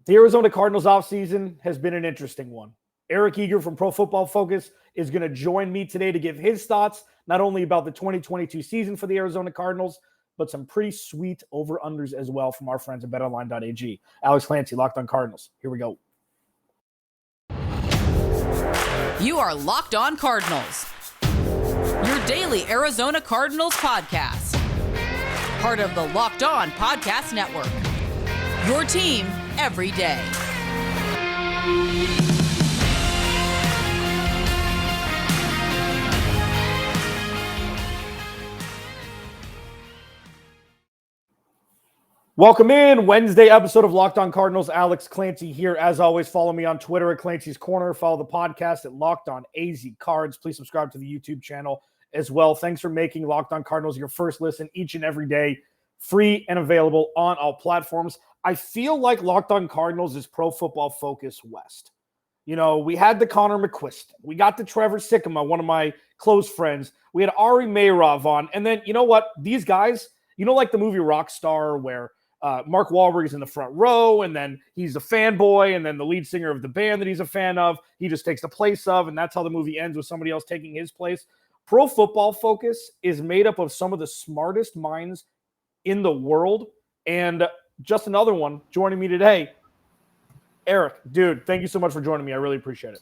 The Arizona Cardinals offseason has been an interesting one. Eric Eager from Pro Football Focus is going to join me today to give his thoughts, not only about the 2022 season for the Arizona Cardinals, but some pretty sweet over-unders as well from our friends at betonline.ag. Alex Clancy, Locked On Cardinals. Here we go. You are Locked On Cardinals, your daily Arizona Cardinals podcast. Part of the Locked On Podcast Network, your team every day. Welcome in. Wednesday episode of Locked On Cardinals. Alex Clancy here. As always, follow me on Twitter at Clancy's Corner. Follow the podcast at Locked On AZ Cards. Please subscribe to the YouTube channel as well. Thanks for making Locked On Cardinals your first listen each and every day. Free and available on all platforms. I feel like Locked On Cardinals is Pro Football Focus West. You know, we had the Connor McQuiston. We got the Trevor Sikkema, one of my close friends. We had Ari Meirov on. And then, you know what? These guys, you know, like the movie Rockstar where Mark Wahlberg is in the front row, and then he's a fanboy, and then the lead singer of the band that he's a fan of, he just takes the place of, and that's how the movie ends with somebody else taking his place. Pro Football Focus is made up of some of the smartest minds in the world, and just another one joining me today. Eric, dude, thank you so much for joining me. I really appreciate it.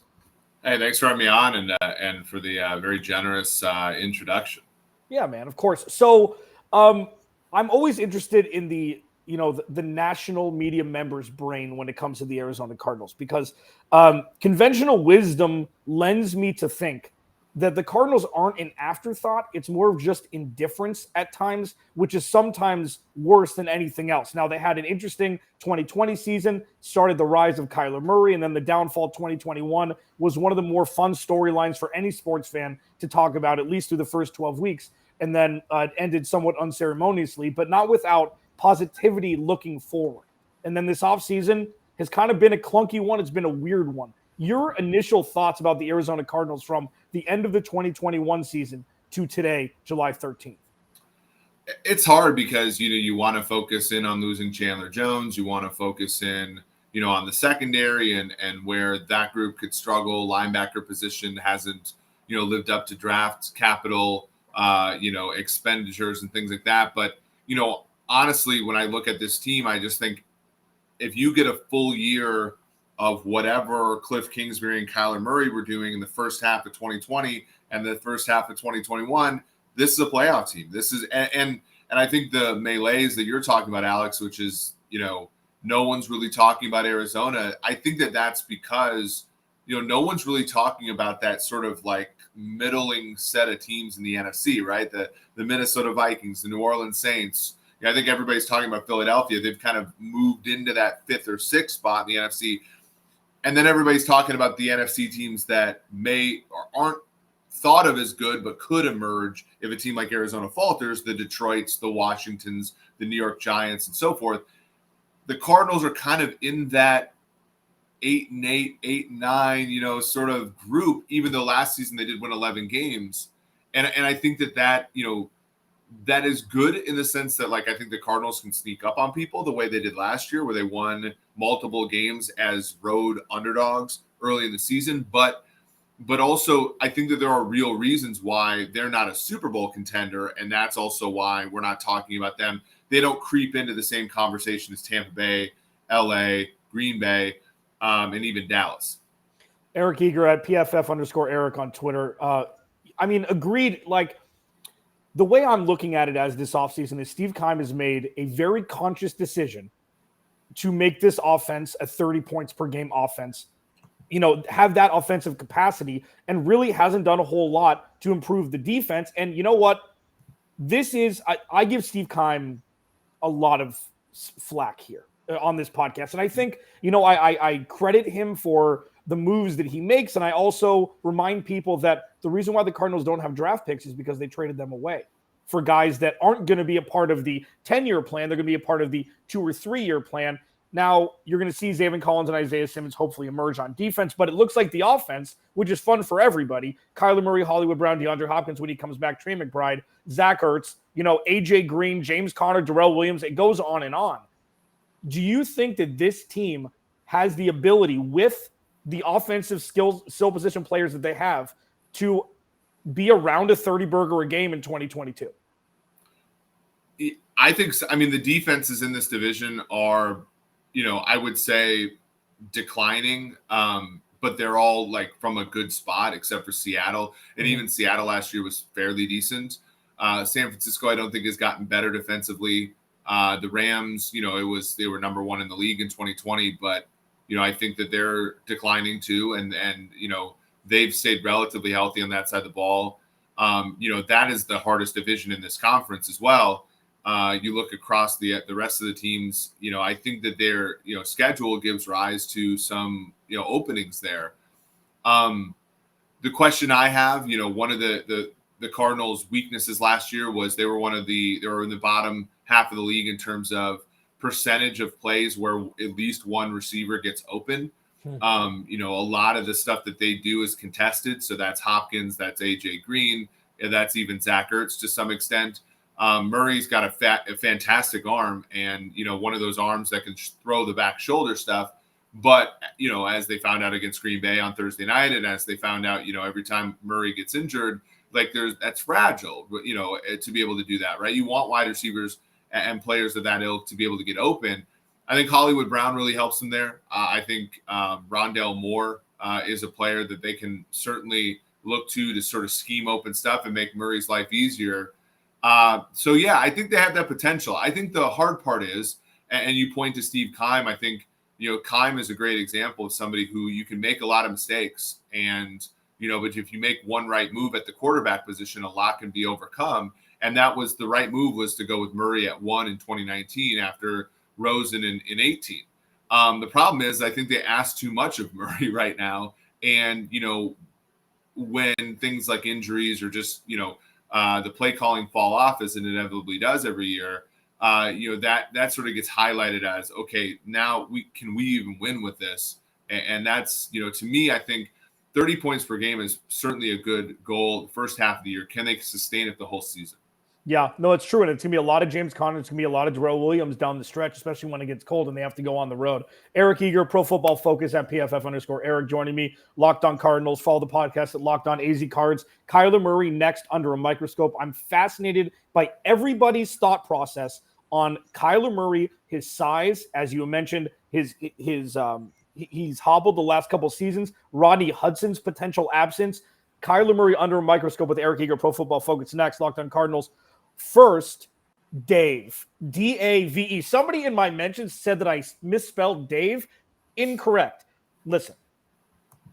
Hey, thanks for having me on and for the very generous introduction. Yeah, man, of course. So I'm always interested in the national media member's brain when it comes to the Arizona Cardinals, because conventional wisdom lends me to think that the Cardinals aren't an afterthought. It's more of just indifference at times, which is sometimes worse than anything else. Now, they had an interesting 2020 season, started the rise of Kyler Murray, and then the downfall 2021 was one of the more fun storylines for any sports fan to talk about, at least through the first 12 weeks, and then it ended somewhat unceremoniously, but not without positivity looking forward. And then this offseason has kind of been a clunky one. It's been a weird one. Your initial thoughts about the Arizona Cardinals from the end of the 2021 season to today, July 13th? It's hard because, you want to focus in on losing Chandler Jones. You want to focus in, on the secondary and where that group could struggle. Linebacker position hasn't, lived up to draft capital, expenditures and things like that. But, honestly, when I look at this team, I just think if you get a full year of whatever Cliff Kingsbury and Kyler Murray were doing in the first half of 2020 and the first half of 2021, this is a playoff team. This is and I think the melees that you're talking about, Alex, which is, no one's really talking about Arizona. I think that's because, no one's really talking about that sort of like middling set of teams in the NFC, right? The Minnesota Vikings, the New Orleans Saints. I think everybody's talking about Philadelphia. They've kind of moved into that 5th or 6th spot in the NFC. And then everybody's talking about the NFC teams that may or aren't thought of as good, but could emerge if a team like Arizona falters, the Detroits, the Washingtons, the New York Giants, and so forth. The Cardinals are kind of in that 8-8, 8-9, sort of group, even though last season they did win 11 games. And I think that that is good in the sense that, like, I think the Cardinals can sneak up on people the way they did last year, where they won multiple games as road underdogs early in the season. But also, I think that there are real reasons why they're not a Super Bowl contender, and that's also why we're not talking about them. They don't creep into the same conversation as Tampa Bay, LA, Green Bay, and even Dallas. Eric Eager at PFF_Eric on Twitter. Agreed. Like, the way I'm looking at it as this offseason is Steve Keim has made a very conscious decision to make this offense a 30 points per game offense, have that offensive capacity, and really hasn't done a whole lot to improve the defense. And you know what? I give Steve Keim a lot of flack here on this podcast. And I think, I credit him for the moves that he makes. And I also remind people that the reason why the Cardinals don't have draft picks is because they traded them away for guys that aren't going to be a part of the 10-year plan. They're going to be a part of the 2 or 3 year plan. Now you're going to see Zaven Collins and Isaiah Simmons hopefully emerge on defense, but it looks like the offense, which is fun for everybody, Kyler Murray, Hollywood Brown, DeAndre Hopkins when he comes back, Trey McBride, Zach Ertz, AJ Green, James Conner, Darrell Williams, it goes on and on. Do you think that this team has the ability with the offensive skill position players that they have to be around a 30 burger a game in 2022? I think so. I mean, the defenses in this division are, I would say declining, but they're all like from a good spot except for Seattle. And even Seattle last year was fairly decent. San Francisco, I don't think, has gotten better defensively. The Rams, they were number one in the league in 2020, but I think that they're declining too, and they've stayed relatively healthy on that side of the ball. That is the hardest division in this conference as well. You look across the rest of the teams, I think that their schedule gives rise to some openings there. The question I have, one of the Cardinals' weaknesses last year was they were in the bottom half of the league in terms of percentage of plays where at least one receiver gets open. A lot of the stuff that they do is contested. So that's Hopkins, that's AJ Green, and that's even Zach Ertz to some extent. Murray's got a fantastic arm, and one of those arms that can throw the back shoulder stuff. But as they found out against Green Bay on Thursday night, and as they found out, every time Murray gets injured, that's fragile. To be able to do that, right? You want wide receivers and players of that ilk to be able to get open. I think Hollywood Brown really helps them there. I think Rondale Moore is a player that they can certainly look to sort of scheme open stuff and make Murray's life easier. I think they have that potential. I think the hard part is, and you point to Steve Keim, I think, Keim is a great example of somebody who you can make a lot of mistakes and, but if you make one right move at the quarterback position, a lot can be overcome. And that was the right move, was to go with Murray at 1 in 2019 after Rosen in 18. The problem is I think they ask too much of Murray right now. And, when things like injuries or just, the play calling fall off as it inevitably does every year, that sort of gets highlighted as, okay, now we even win with this? And that's, to me, I think 30 points per game is certainly a good goal the first half of the year. Can they sustain it the whole season? Yeah, no, it's true. And it's going to be a lot of James Conner. It's going to be a lot of Darrell Williams down the stretch, especially when it gets cold and they have to go on the road. Eric Eager, Pro Football Focus at PFF_Eric joining me. Locked On Cardinals. Follow the podcast at Locked On AZ Cards. Kyler Murray next under a microscope. I'm fascinated by everybody's thought process on Kyler Murray, his size, as you mentioned, he's hobbled the last couple seasons. Rodney Hudson's potential absence. Kyler Murray under a microscope with Eric Eager, Pro Football Focus next. Locked On Cardinals. First, Dave, D-A-V-E. Somebody in my mentions said that I misspelled Dave. Incorrect. Listen,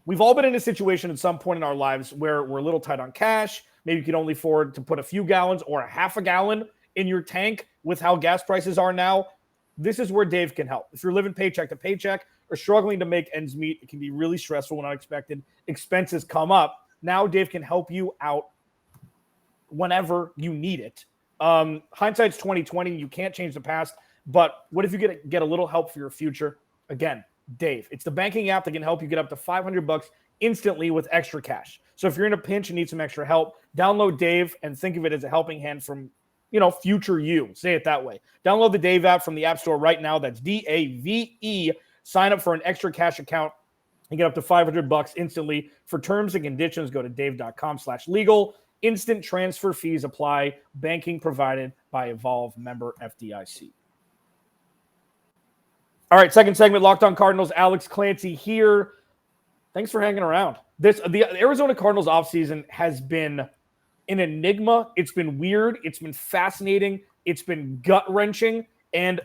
we've all been in a situation at some point in our lives where we're a little tight on cash. Maybe you can only afford to put a few gallons or a half a gallon in your tank with how gas prices are now. This is where Dave can help. If you're living paycheck to paycheck or struggling to make ends meet, it can be really stressful when unexpected expenses come up. Now Dave can help you out whenever you need it. Hindsight's 2020. You can't change the past, but what if you get a little help for your future? Again, Dave. It's the banking app that can help you get up to $500 instantly with extra cash. So if you're in a pinch and need some extra help, download Dave and think of it as a helping hand from, future you. Say it that way. Download the Dave app from the App Store right now. That's D-A-V-E. Sign up for an extra cash account and get up to $500 instantly. For terms and conditions, go to dave.com/legal. Instant transfer fees apply. Banking provided by Evolve, member FDIC. All right, second segment, Locked On Cardinals. Alex Clancy here. Thanks for hanging around. The Arizona Cardinals offseason has been an enigma. It's been weird. It's been fascinating. It's been gut-wrenching. And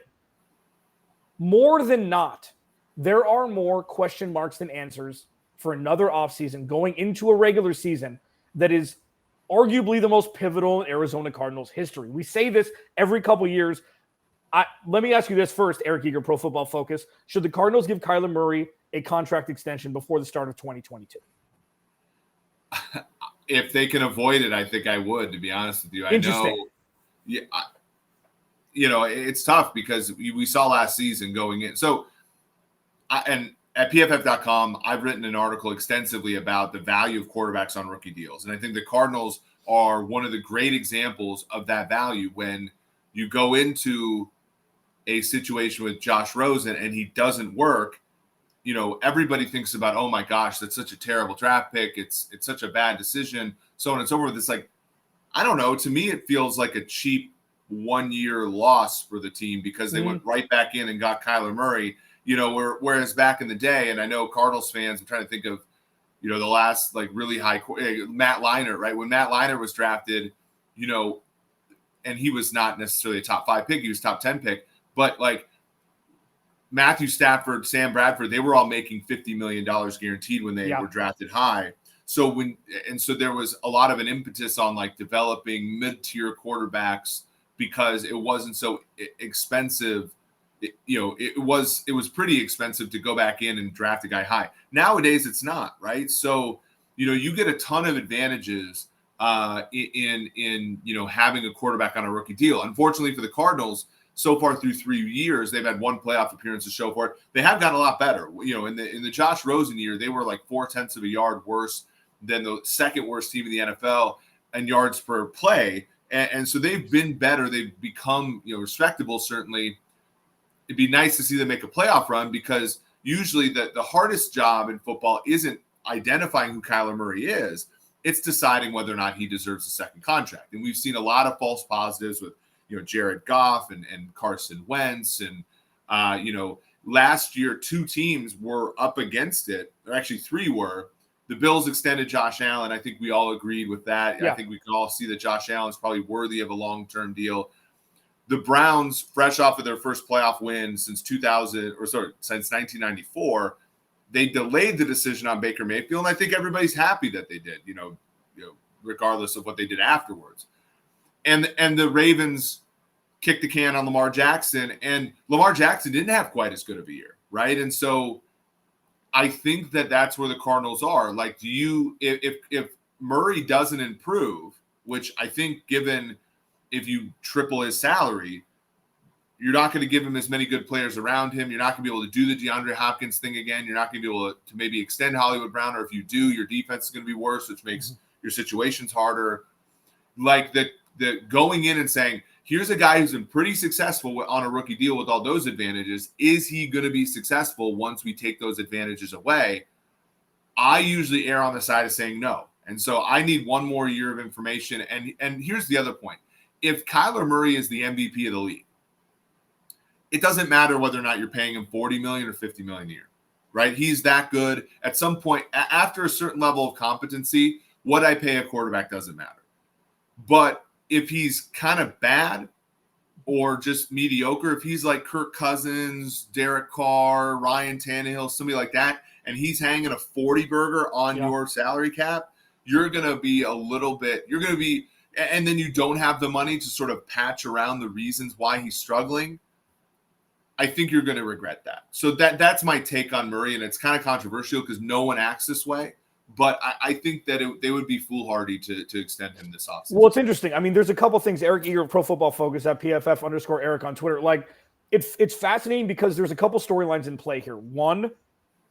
more than not, there are more question marks than answers for another offseason going into a regular season that is arguably the most pivotal in Arizona Cardinals history. We say this every couple years. Let me ask you this first, Eric Eager, Pro Football Focus. Should the Cardinals give Kyler Murray a contract extension before the start of 2022? If they can avoid it, I think I would, to be honest with you. I know, it's tough because we saw last season going in. So, and at PFF.com, I've written an article extensively about the value of quarterbacks on rookie deals. And I think the Cardinals are one of the great examples of that value. When you go into a situation with Josh Rosen and he doesn't work, everybody thinks about, oh my gosh, that's such a terrible draft pick. It's such a bad decision, so on and so forth. It's like, I don't know. To me, it feels like a cheap 1-year loss for the team because they went right back in and got Kyler Murray, whereas back in the day, and I know Cardinals fans, I'm trying to think of, the last like really high Matt Leinart, right? When Matt Leinart was drafted, and he was not necessarily a top 5 pick, he was top 10 pick, but like Matthew Stafford, Sam Bradford, they were all making $50 million guaranteed when they were drafted high. So there was a lot of an impetus on like developing mid-tier quarterbacks because it wasn't so expensive. It was pretty expensive to go back in and draft a guy high. Nowadays, it's not, right? So, you get a ton of advantages in having a quarterback on a rookie deal. Unfortunately for the Cardinals, so far through 3 years, they've had one playoff appearance to show for it. They have gotten a lot better. In the Josh Rosen year, they were like 0.4 of a yard worse than the second worst team in the NFL in yards per play. And so they've been better. They've become, respectable, certainly. It'd be nice to see them make a playoff run because usually the hardest job in football isn't identifying who Kyler Murray is. It's deciding whether or not he deserves a second contract. And we've seen a lot of false positives with, Jared Goff and Carson Wentz. And, last year, 2 teams were up against it. Or actually 3 were. The Bills extended Josh Allen. I think we all agreed with that. Yeah. I think we can all see that Josh Allen is probably worthy of a long-term deal. The Browns, fresh off of their first playoff win since 1994, they delayed the decision on Baker Mayfield, and I think everybody's happy that they did, regardless of what they did afterwards. And the Ravens kicked the can on Lamar Jackson, and Lamar Jackson didn't have quite as good of a year, right? And so I think that that's where the Cardinals are. Like, if Murray doesn't improve, which I think given if you triple his salary, you're not going to give him as many good players around him. You're not going to be able to do the DeAndre Hopkins thing again. You're not going to be able to maybe extend Hollywood Brown, or if you do, your defense is going to be worse, which makes your situations harder. Like the going in and saying, here's a guy who's been pretty successful on a rookie deal with all those advantages. Is he going to be successful once we take those advantages away? I usually err on the side of saying no. And so I need one more year of information. And here's the other point. If Kyler Murray is the MVP of the league, it doesn't matter whether or not you're paying him $40 million or $50 million a year, right? He's that good. At some point, after a certain level of competency, what I pay a quarterback doesn't matter. But if he's kind of bad or just mediocre, if he's like Kirk Cousins, Derek Carr, Ryan Tannehill, somebody like that, and he's hanging a 40 burger on your salary cap, you're going to be and then you don't have the money to sort of patch around the reasons why he's struggling. I think you're going to regret that. So that's my take on Murray, and it's kind of controversial because no one acts this way. But I think that they would be foolhardy to extend him this offseason. Well, it's interesting. I mean, there's a couple things. Eric Eager, Pro Football Focus, at PFF_Eric on Twitter. Like, it's fascinating because there's a couple storylines in play here. One,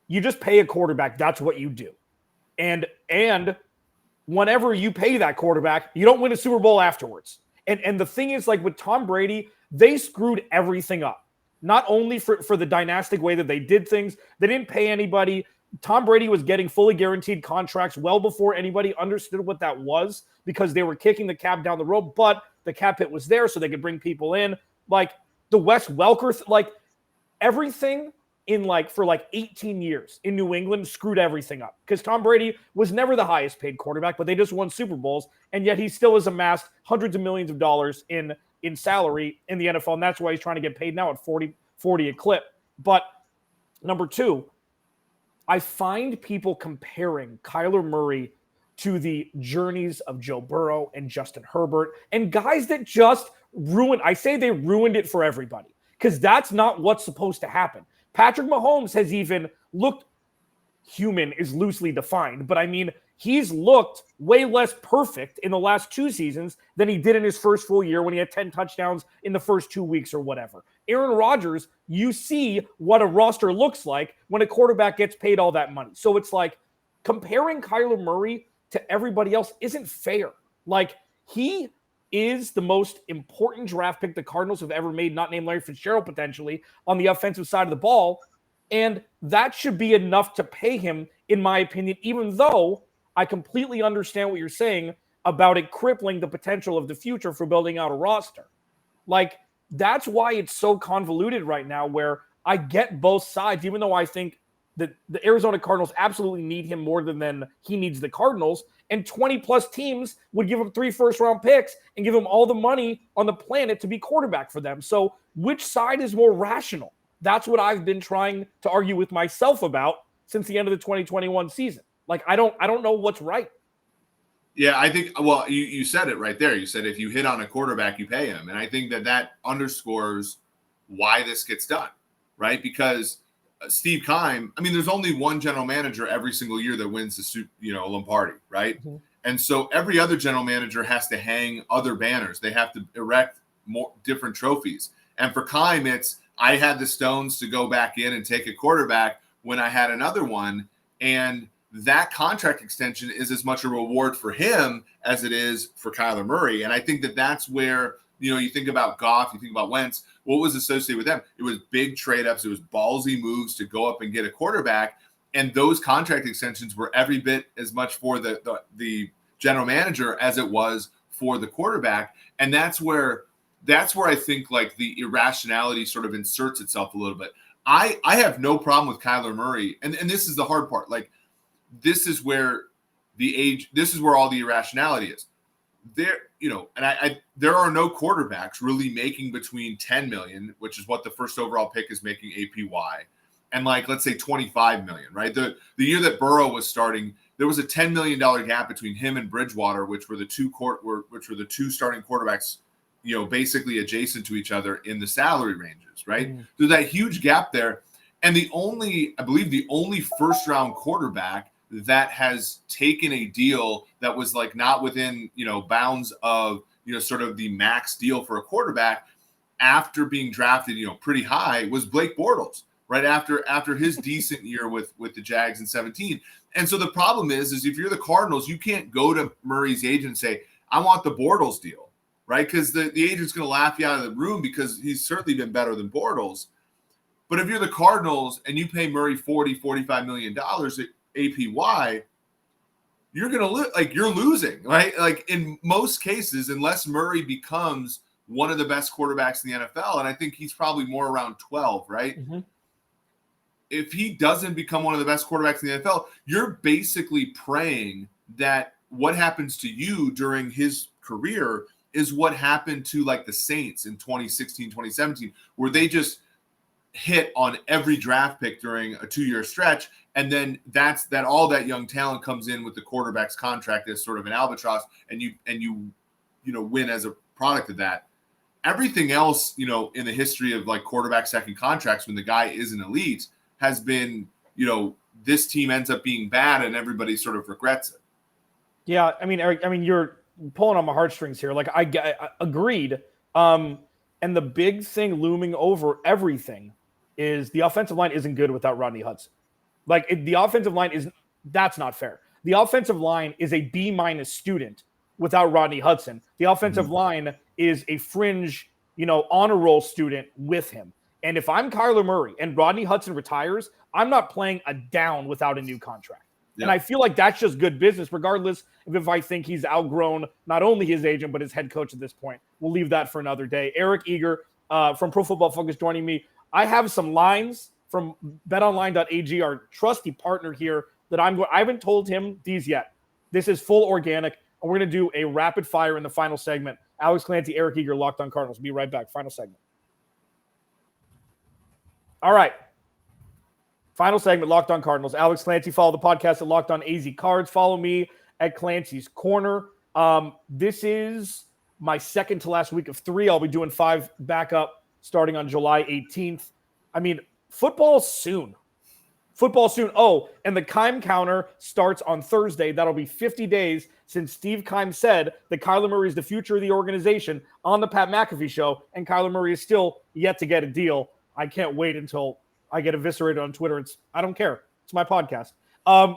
you just pay a quarterback. That's what you do. And whenever you pay that quarterback, you don't win a Super Bowl afterwards. And the thing is, like with Tom Brady, they screwed everything up. Not only for the dynastic way that they did things, they didn't pay anybody. Tom Brady was getting fully guaranteed contracts well before anybody understood what that was because they were kicking the cap down the road, but the cap hit was there so they could bring people in. Like the Wes Welker, like everything for 18 years in New England screwed everything up because Tom Brady was never the highest paid quarterback, but they just won Super Bowls, and yet he still has amassed hundreds of millions of dollars in salary in the NFL, and that's why he's trying to get paid now at 40 a clip. But number two, I find people comparing Kyler Murray to the journeys of Joe Burrow and Justin Herbert and guys that just ruined. I say they ruined it for everybody because that's not what's supposed to happen. Patrick Mahomes has even looked human is loosely defined, but I mean, he's looked way less perfect in the last 2 seasons than he did in his first full year when he had 10 touchdowns in the first 2 weeks or whatever. Aaron Rodgers, you see what a roster looks like when a quarterback gets paid all that money. So it's like comparing Kyler Murray to everybody else isn't fair. Like he is the most important draft pick the Cardinals have ever made, not named Larry Fitzgerald potentially, on the offensive side of the ball. And that should be enough to pay him, in my opinion, even though I completely understand what you're saying about it crippling the potential of the future for building out a roster. Like, that's why it's so convoluted right now, where I get both sides, even though I think that the Arizona Cardinals absolutely need him more than he needs the Cardinals. And 20-plus teams would give him 3 first-round picks and give him all the money on the planet to be quarterback for them. So which side is more rational? That's what I've been trying to argue with myself about since the end of the 2021 season. Like, I don't know what's right. Yeah, I think, well, you said it right there. You said if you hit on a quarterback, you pay him. And I think that underscores why this gets done, right? Because Steve Keim, I mean, there's only one general manager every single year that wins the Lombardi, right? Mm-hmm. And so every other general manager has to hang other banners. They have to erect more different trophies. And for Keim, it's, I had the stones to go back in and take a quarterback when I had another one. And that contract extension is as much a reward for him as it is for Kyler Murray. And I think that's where, you think about Goff, you think about Wentz, what was associated with them? It was big trade-ups. It was ballsy moves to go up and get a quarterback. And those contract extensions were every bit as much for the general manager as it was for the quarterback. And that's where I think like the irrationality sort of inserts itself a little bit. I have no problem with Kyler Murray. And this is the hard part. Like, this is where this is where all the irrationality is. There are no quarterbacks really making between 10 million, which is what the first overall pick is making APY, and like, let's say 25 million, right? The year that Burrow was starting, there was a $10 million gap between him and Bridgewater, which were the two starting quarterbacks, basically adjacent to each other in the salary ranges, right? Mm. There's that huge gap there. And I believe the only first round quarterback that has taken a deal that was like not within, bounds of, sort of the max deal for a quarterback after being drafted, pretty high was Blake Bortles, right after his decent year with the Jags in 2017. And so the problem is if you're the Cardinals, you can't go to Murray's agent and say, I want the Bortles deal, right? Because the agent's going to laugh you out of the room because he's certainly been better than Bortles. But if you're the Cardinals and you pay Murray $45 million APY, you're you're losing, right? Like, in most cases, unless Murray becomes one of the best quarterbacks in the NFL, and I think he's probably more around 12, right? Mm-hmm. If he doesn't become one of the best quarterbacks in the NFL, you're basically praying that what happens to you during his career is what happened to like the Saints in 2016, 2017, where they just hit on every draft pick during a 2-year stretch. And then all that young talent comes in with the quarterback's contract as sort of an albatross, and you win as a product of that. Everything else, in the history of like quarterback second contracts when the guy isn't elite has been, this team ends up being bad and everybody sort of regrets it. Yeah. I mean, Eric, you're pulling on my heartstrings here. Like, I agreed. And the big thing looming over everything is the offensive line isn't good without Rodney Hudson. Like, the offensive line that's not fair. The offensive line is a B- student without Rodney Hudson. The offensive line is a fringe, honor roll student with him. And if I'm Kyler Murray and Rodney Hudson retires, I'm not playing a down without a new contract. Yep. And I feel like that's just good business, regardless of if I think he's outgrown not only his agent, but his head coach at this point. We'll leave that for another day. Eric Eager from Pro Football Focus joining me. I have some lines from betonline.ag, our trusty partner here, that I haven't told him these yet. This is full organic, and we're going to do a rapid fire in the final segment. Alex Clancy, Eric Eager, Locked On Cardinals. Be right back. Final segment. All right. Final segment, Locked On Cardinals. Alex Clancy, follow the podcast at Locked On AZ Cards. Follow me at Clancy's Corner. This is my second to last week of 3. I'll be doing 5 backup starting on July 18th. I mean, football soon. Oh, and the Keim counter starts on Thursday. That'll be 50 days since Steve Keim said that Kyler Murray is the future of the organization on the Pat McAfee show, and Kyler Murray is still yet to get a deal. I can't wait until I get eviscerated on Twitter. I don't care. It's my podcast.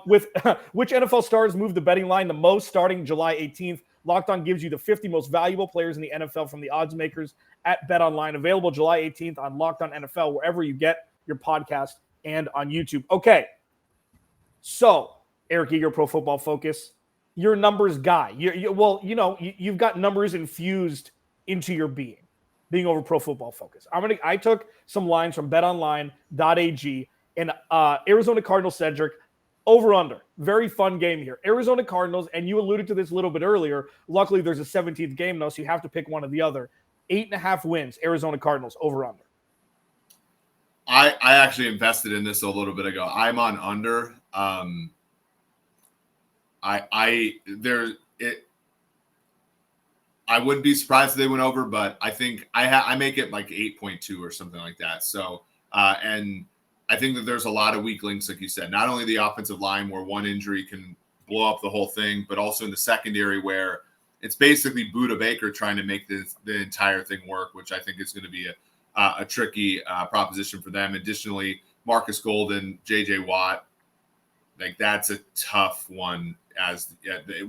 With which NFL stars move the betting line the most starting July 18th? Locked On gives you the 50 most valuable players in the NFL from the odds makers at BetOnline. Available July 18th on Locked On NFL, wherever you get your podcast and on YouTube. Okay, so Eric Eager, Pro Football Focus, you're a numbers guy. You've got numbers infused into your being over Pro Football Focus. I took some lines from betonline.ag and Arizona Cardinals Cedric over under. Very fun game here. Arizona Cardinals, and you alluded to this a little bit earlier. Luckily, there's a 17th game though, so you have to pick one or the other. 8.5 wins, Arizona Cardinals over under. I actually invested in this a little bit ago. I'm on under. I wouldn't be surprised if they went over, but I think I make it like 8.2 or something like that. So, and I think that there's a lot of weak links, like you said, not only the offensive line where one injury can blow up the whole thing, but also in the secondary where it's basically Budda Baker trying to make the entire thing work, which I think is going to be a tricky proposition for them. Additionally, Marcus Golden, J.J. Watt, like that's a tough one.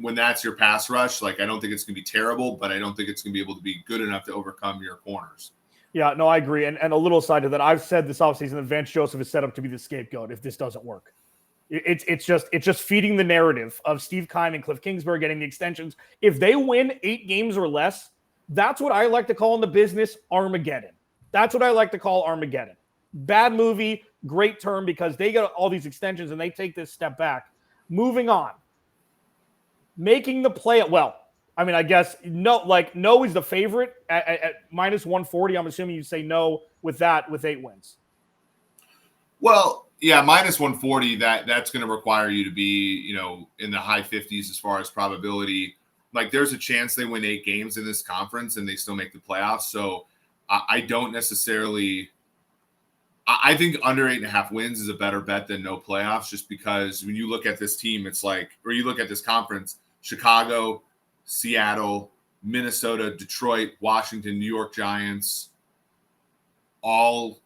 When that's your pass rush, like I don't think it's going to be terrible, but I don't think it's going to be able to be good enough to overcome your corners. Yeah, no, I agree. And a little side to that, I've said this offseason that Vance Joseph is set up to be the scapegoat if this doesn't work. It's just feeding the narrative of Steve Keim and Cliff Kingsbury getting the extensions. If they win 8 games or less, that's what I like to call in the business Armageddon. That's what I like to call Armageddon. Bad movie, great term, because they get all these extensions and they take this step back. Moving on. Making the play I guess no is the favorite at minus 140. I'm assuming you say no with 8 wins. Well, yeah, minus 140, that's going to require you to be, in the high 50s as far as probability. Like there's a chance they win 8 games in this conference and they still make the playoffs. So I don't necessarily – I think under 8.5 wins is a better bet than no playoffs, just because when you look at this team, it's like – or you look at this conference, Chicago, Seattle, Minnesota, Detroit, Washington, New York Giants, all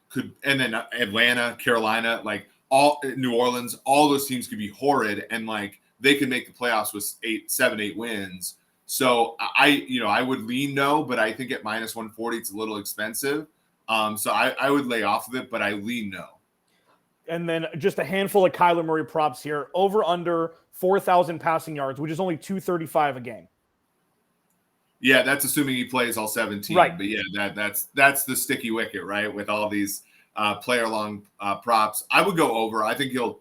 could – and then Atlanta, Carolina, like all – New Orleans, all those teams could be horrid, and like they could make the playoffs with 7-8 wins. So I would lean no, but I think at minus 140 it's a little expensive. So I would lay off of it, but I lean no. And then just a handful of Kyler Murray props here. Over under 4,000 passing yards, which is only 235 a game. Yeah, that's assuming he plays all 17. Right. But yeah, that's the sticky wicket, right? With all these player long props. I would go over. I think he'll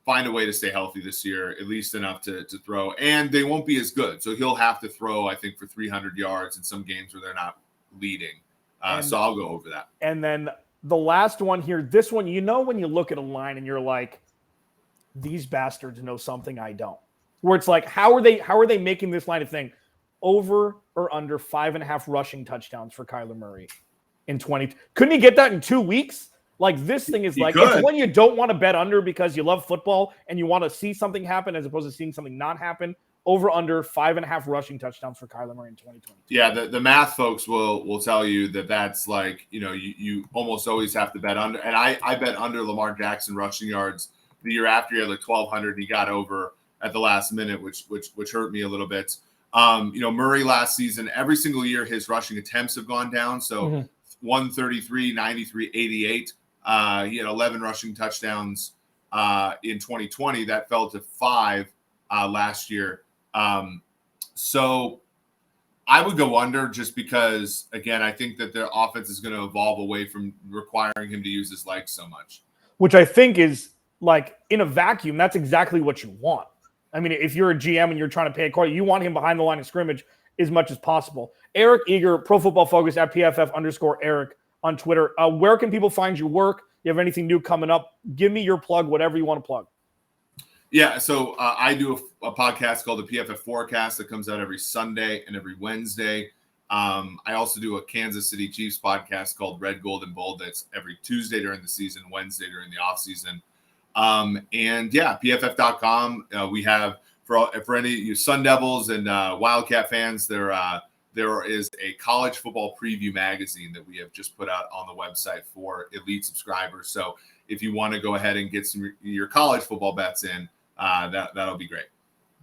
find a way to stay healthy this year, at least enough to throw. And they won't be as good. So he'll have to throw, I think, for 300 yards in some games where they're not leading. So I'll go over that. And then the last one here, this one, when you look at a line and you're like, these bastards know something I don't. Where it's like, how are they making this line of thing? Over or under 5.5 rushing touchdowns for Kyler Murray in 20. Couldn't he get that in 2 weeks? Like this thing is it's when you don't want to bet under because you love football and you want to see something happen as opposed to seeing something not happen. Over under 5.5 rushing touchdowns for Kyler Murray in 2020. Yeah, the math folks will tell you that's like, you almost always have to bet under. And I bet under Lamar Jackson rushing yards the year after. He had like 1,200 and he got over at the last minute, which hurt me a little bit. Murray last season, every single year his rushing attempts have gone down. So 133, 93, 88. He had 11 rushing touchdowns in 2020. That fell to 5 last year. So I would go under just because, again, I think that their offense is going to evolve away from requiring him to use his legs so much. Which I think is like in a vacuum, that's exactly what you want. I mean, if you're a GM and you're trying to pay a quarterback, you want him behind the line of scrimmage as much as possible. Eric Eager, Pro Football Focus at PFF_Eric on Twitter. Where can people find your work? You have anything new coming up? Give me your plug, whatever you want to plug. Yeah, so I do a podcast called the PFF Forecast that comes out every Sunday and every Wednesday. I also do a Kansas City Chiefs podcast called Red, Gold, and Bold that's every Tuesday during the season, Wednesday during the offseason. And yeah, PFF.com. We have for any you Sun Devils and Wildcat fans, there is a college football preview magazine that we have just put out on the website for elite subscribers. So if you want to go ahead and get your college football bets in, that'll be great.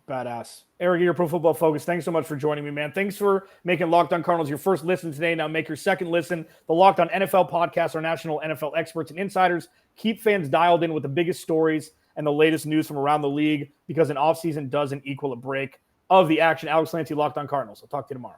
Badass. Eric, you're Pro Football Focus. Thanks so much for joining me, man. Thanks for making Locked On Cardinals your first listen today. Now make your second listen. The Locked On NFL podcast, our national NFL experts and insiders, keep fans dialed in with the biggest stories and the latest news from around the league, because an offseason doesn't equal a break of the action. Alex Clancy, Locked On Cardinals. I'll talk to you tomorrow.